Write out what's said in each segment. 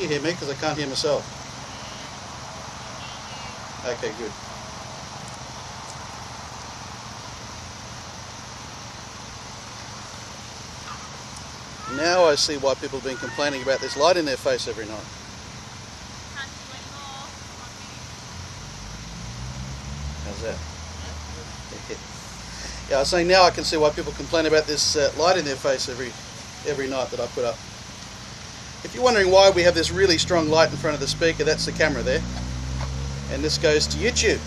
you hear me? Because I can't hear myself. Okay, good. Now I see why people have been complaining about this light in their face every night. How's that? Yeah, I was saying now I can see why people complain about this light in their face every night that I put up. If you're wondering why we have this really strong light in front of the speaker, that's the camera there. And this goes to YouTube.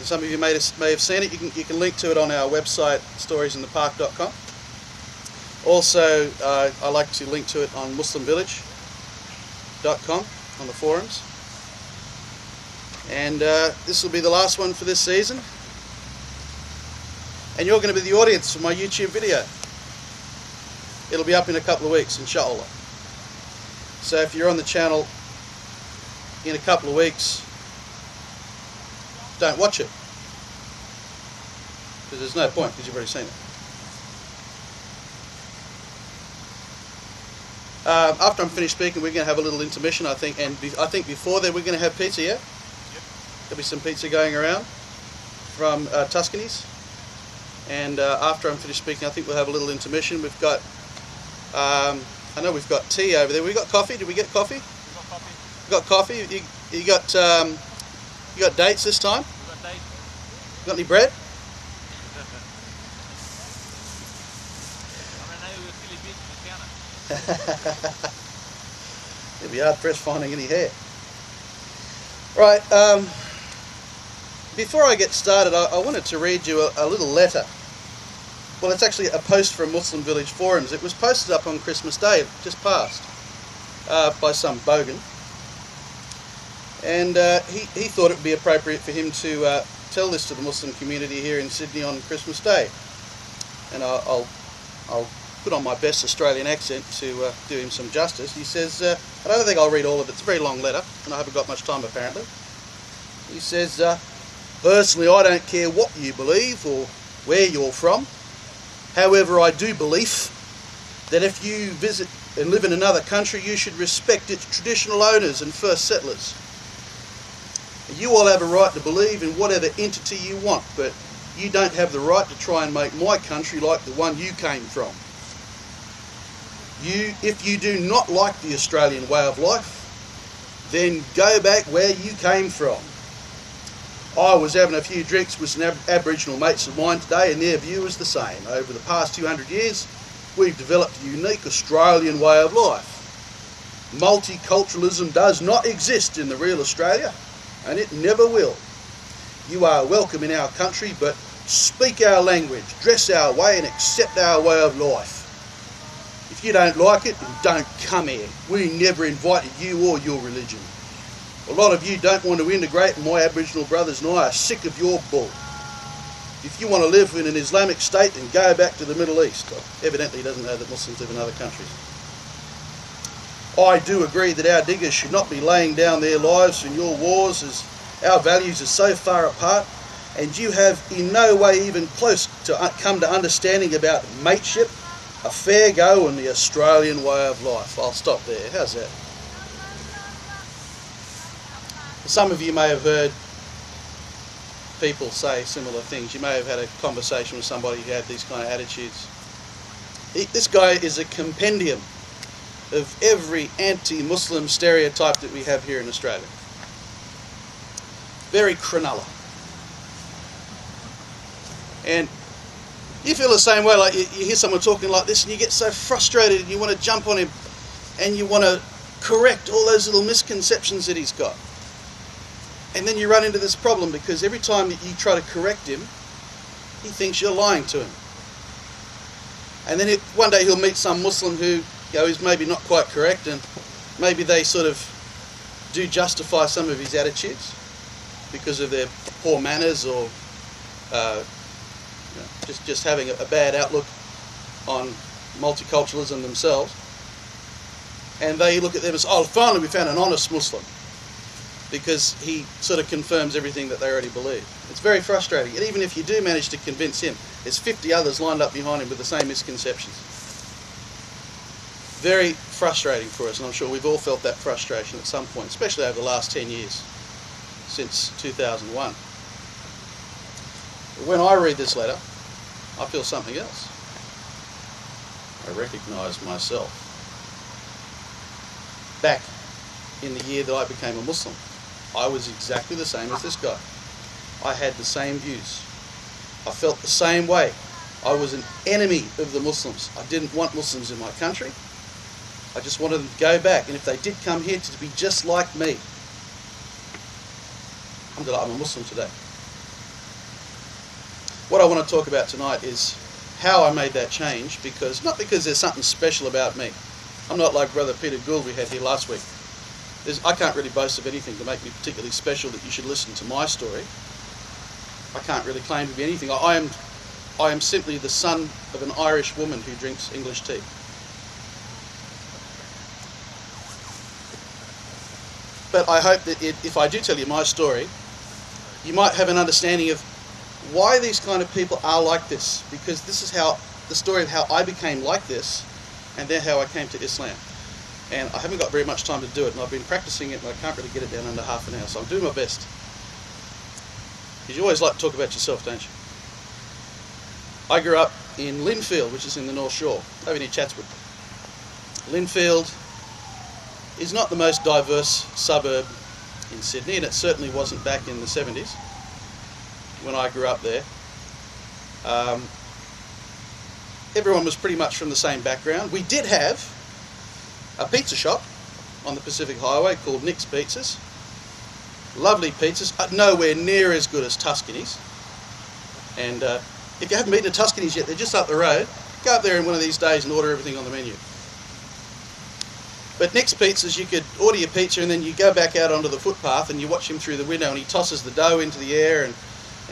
Some of you may have seen it. You can link to it on our website, storiesinthepark.com. Also, I like to link to it on muslimvillage.com on the forums. And this will be the last one for this season. And you're going to be the audience for my YouTube video. It'll be up in a couple of weeks, inshallah. So if you're on the channel in a couple of weeks, don't watch it. Because there's no point, because you've already seen it. After I'm finished speaking, we're going to have a little intermission, I think. And I think before that, we're going to have pizza, yeah? Yep. There'll be some pizza going around from Tuscany's. And after I'm finished speaking, I think we'll have a little intermission. We've got, I know we've got tea over there. We got coffee. Did we get coffee? We got coffee. We got coffee. You got dates this time? We got dates. You got any bread? It'll be hard pressed finding any hair. Right. Before I get started, I wanted to read you a little letter. Well, it's actually a post from Muslim Village forums. It was posted up on Christmas Day, just passed, by some bogan. And he thought it would be appropriate for him to tell this to the Muslim community here in Sydney on Christmas Day. And I'll put on my best Australian accent to do him some justice. He says, I don't think I'll read all of it. It's a very long letter, and I haven't got much time apparently. He says, personally, I don't care what you believe or where you're from. However, I do believe that if you visit and live in another country, you should respect its traditional owners and first settlers. You all have a right to believe in whatever entity you want, but you don't have the right to try and make my country like the one you came from. If you do not like the Australian way of life, then go back where you came from. I was having a few drinks with some Aboriginal mates of mine today, and their view is the same. Over the past 200 years, we've developed a unique Australian way of life. Multiculturalism does not exist in the real Australia, and it never will. You are welcome in our country, but speak our language, dress our way, and accept our way of life. If you don't like it, then don't come here. We never invited you or your religion. A lot of you don't want to integrate, and my Aboriginal brothers and I are sick of your bull. If you want to live in an Islamic state, then go back to the Middle East. Evidently he doesn't know that Muslims live in other countries. I do agree that our diggers should not be laying down their lives in your wars, as our values are so far apart, and you have in no way even close to come to understanding about mateship, a fair go, and the Australian way of life. I'll stop there. How's that? Some of you may have heard people say similar things. You may have had a conversation with somebody who had these kind of attitudes. This guy is a compendium of every anti-Muslim stereotype that we have here in Australia. Very Cronulla. And you feel the same way, like you hear someone talking like this and you get so frustrated and you want to jump on him and you want to correct all those little misconceptions that he's got. And then you run into this problem because every time that you try to correct him, he thinks you're lying to him. And then one day he'll meet some Muslim who, is maybe not quite correct, and maybe they sort of do justify some of his attitudes because of their poor manners or just having a bad outlook on multiculturalism themselves. And they look at them as, oh, finally we found an honest Muslim, because he sort of confirms everything that they already believe. It's very frustrating. And even if you do manage to convince him, there's 50 others lined up behind him with the same misconceptions. very frustrating for us, and I'm sure we've all felt that frustration at some point, especially over the last 10 years, since 2001. When I read this letter, I feel something else. I recognise myself. Back in the year that I became a Muslim, I was exactly the same as this guy. I had the same views. I felt the same way. I was an enemy of the Muslims. I didn't want Muslims in my country. I just wanted them to go back, and if they did come here, to be just like me. Alhamdulillah, I'm a Muslim today. What I want to talk about tonight is how I made that change, not because there's something special about me. I'm not like Brother Peter Gould we had here last week. I can't really boast of anything to make me particularly special that you should listen to my story. I can't really claim to be anything. I am simply the son of an Irish woman who drinks English tea. But I hope that if I do tell you my story, you might have an understanding of why these kind of people are like this, because this is the story of how I became like this, and then how I came to Islam. And I haven't got very much time to do it, and I've been practicing it, and I can't really get it down under half an hour, so I'm doing my best. Because you always like to talk about yourself, don't you? I grew up in Linfield, which is in the North Shore, over near Chatswood. Linfield is not the most diverse suburb in Sydney, and it certainly wasn't back in the 70s when I grew up there. Everyone was pretty much from the same background. We did have a pizza shop on the Pacific Highway called Nick's Pizzas. Lovely pizzas, nowhere near as good as Tuscany's. And if you haven't been to Tuscany's yet, they're just up the road. Go up there in one of these days and order everything on the menu. But Nick's Pizzas, you could order your pizza and then you go back out onto the footpath and you watch him through the window and he tosses the dough into the air and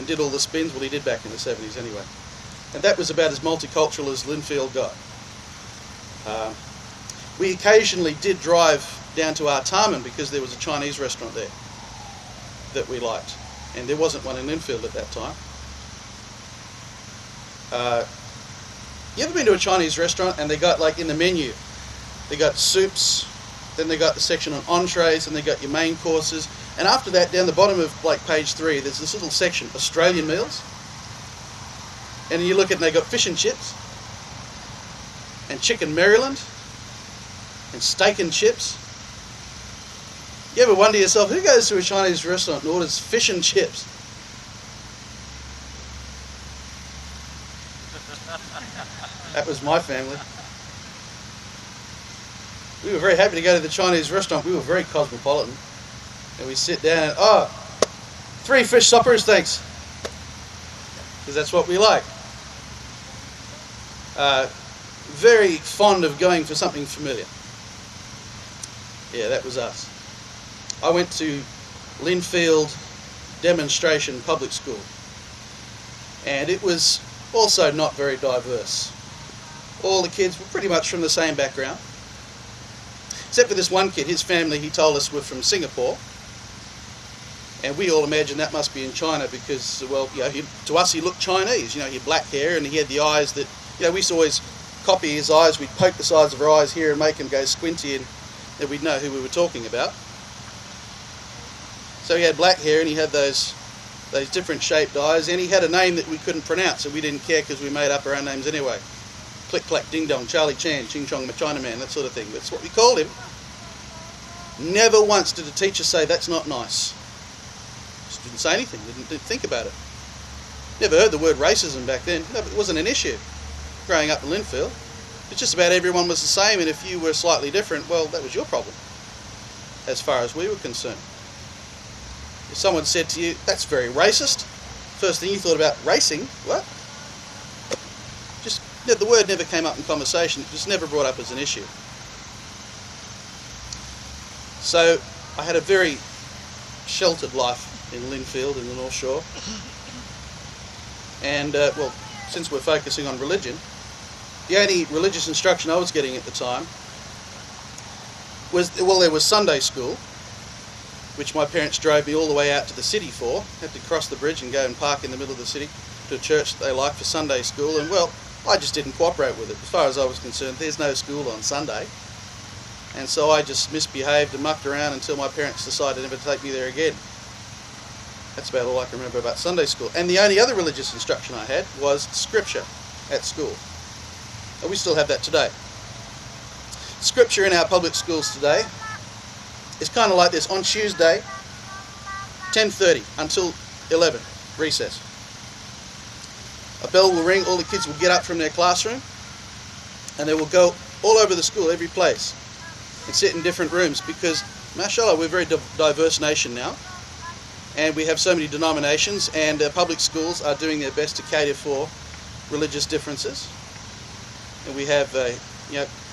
did all the spins. Well, he did back in the 70s anyway. And that was about as multicultural as Linfield got. We occasionally did drive down to Artarmon because there was a Chinese restaurant there that we liked. And there wasn't one in Linfield at that time. You ever been to a Chinese restaurant and they got, like, in the menu, they got soups, then they got the section on entrees, and they got your main courses, and after that, down the bottom of like page 3, there's this little section, Australian meals, and you look at it and they got fish and chips, and chicken Maryland, and steak and chips. You ever wonder yourself, who goes to a Chinese restaurant and orders fish and chips? That was my family. We were very happy to go to the Chinese restaurant. We were very cosmopolitan. And we sit down and, 3 fish suppers, thanks. Because that's what we like. Very fond of going for something familiar. Yeah, that was us. I went to Linfield Demonstration Public School. And it was also not very diverse. All the kids were pretty much from the same background. Except for this one kid, his family, he told us, were from Singapore. And we all imagined that must be in China because, well, you know, to us he looked Chinese. You know, he had black hair and he had the eyes that, you know, we used to always copy his eyes. We'd poke the sides of our eyes here and make them go squinty, and then we'd know who we were talking about. So he had black hair and he had those different shaped eyes, and he had a name that we couldn't pronounce, and we didn't care because we made up our own names anyway. Click, clack, ding dong, Charlie Chan, Ching Chong, my Chinaman, that sort of thing. That's what we called him. Never once did a teacher say, that's not nice. Just didn't say anything, didn't think about it. Never heard the word racism back then. No, it wasn't an issue growing up in Linfield. It's just about everyone was the same, and if you were slightly different, well, that was your problem, as far as we were concerned. If someone said to you, that's very racist, first thing you thought about, racing? What? Just, the word never came up in conversation. It was never brought up as an issue. So I had a very sheltered life in Linfield in the North Shore. And, well, since we're focusing on religion, the only religious instruction I was getting at the time was, well, there was Sunday school, which my parents drove me all the way out to the city for. Had to cross the bridge and go and park in the middle of the city to a church they liked for Sunday school. And, well, I just didn't cooperate with it. As far as I was concerned, there's no school on Sunday. And so I just misbehaved and mucked around until my parents decided never to take me there again. That's about all I can remember about Sunday school. And the only other religious instruction I had was scripture at school. And we still have that today. Scripture in our public schools today is kind of like this. On Tuesday, 10:30 until 11, recess. A bell will ring, all the kids will get up from their classroom, and they will go all over the school, every place, and sit in different rooms, because, mashallah, we're a very diverse nation now, and we have so many denominations, and public schools are doing their best to cater for religious differences. And we have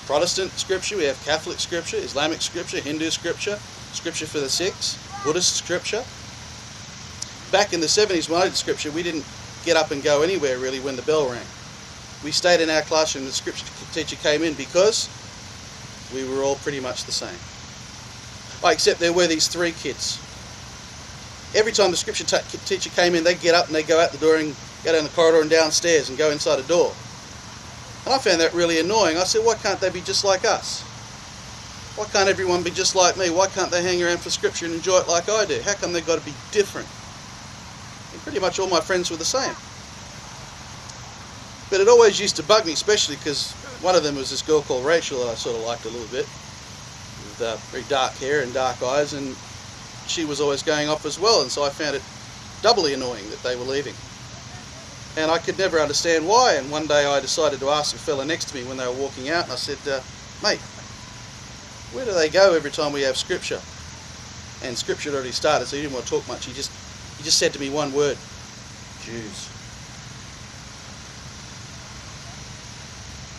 Protestant scripture, we have Catholic scripture, Islamic scripture, Hindu scripture, scripture for the Sikhs, Buddhist scripture. Back in the 70s when I did scripture, we didn't get up and go anywhere really when the bell rang. We stayed in our classroom, the scripture teacher came in, because we were all pretty much the same. Except there were these 3 kids. Every time the scripture teacher came in, they'd get up and they'd go out the door and go down the corridor and downstairs and go inside a door. And I found that really annoying. I said, why can't they be just like us? Why can't everyone be just like me? Why can't they hang around for scripture and enjoy it like I do? How come they've got to be different? And pretty much all my friends were the same. But it always used to bug me, especially because one of them was this girl called Rachel that I sort of liked a little bit, with very dark hair and dark eyes, and she was always going off as well, and so I found it doubly annoying that they were leaving. And I could never understand why, and one day I decided to ask a fella next to me when they were walking out, and I said, mate, where do they go every time we have scripture? And scripture had already started, so he didn't want to talk much. He just said to me one word: Jews.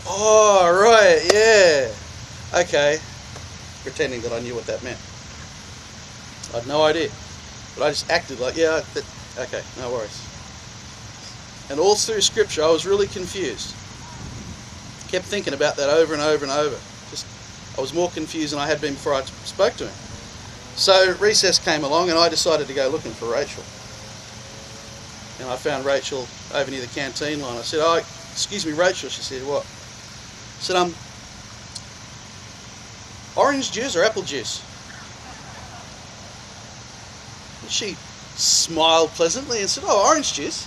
Oh, right, yeah. Okay. Pretending that I knew what that meant. I had no idea. But I just acted like, yeah, okay, no worries. And all through scripture I was really confused. Kept thinking about that over and over and over. I was more confused than I had been before I spoke to him. So recess came along and I decided to go looking for Rachel. And I found Rachel over near the canteen line. I said, oh, excuse me, Rachel. She said, what? I said, orange juice or apple juice? And she smiled pleasantly and said, oh, orange juice.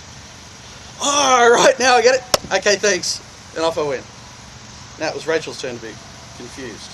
Oh, right, now I get it. Okay, thanks. And off I went. Now it was Rachel's turn to be confused.